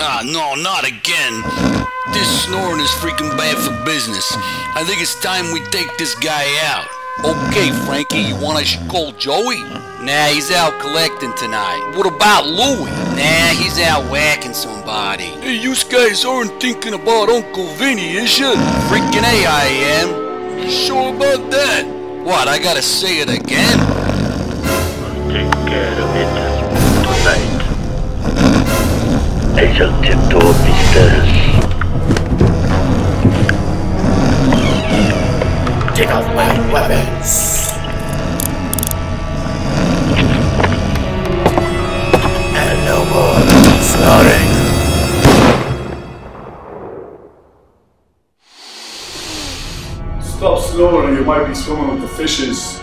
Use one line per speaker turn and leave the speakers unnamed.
Ah, no, not again. This snoring is freaking bad for business. I think it's time we take this guy out. Okay, Frankie, you want I should call Joey? Nah, he's out collecting tonight. What about Louie? Nah, he's out whacking somebody. Hey, you guys aren't thinking about Uncle Vinny, is ya? Freaking A, I am. You sure about that? What, I gotta say it again?
I'll take care of it tonight. I shall tiptoe up the stairs.
Take off my weapons. And no more snoring.
Stop snoring, you might be swimming with the fishes.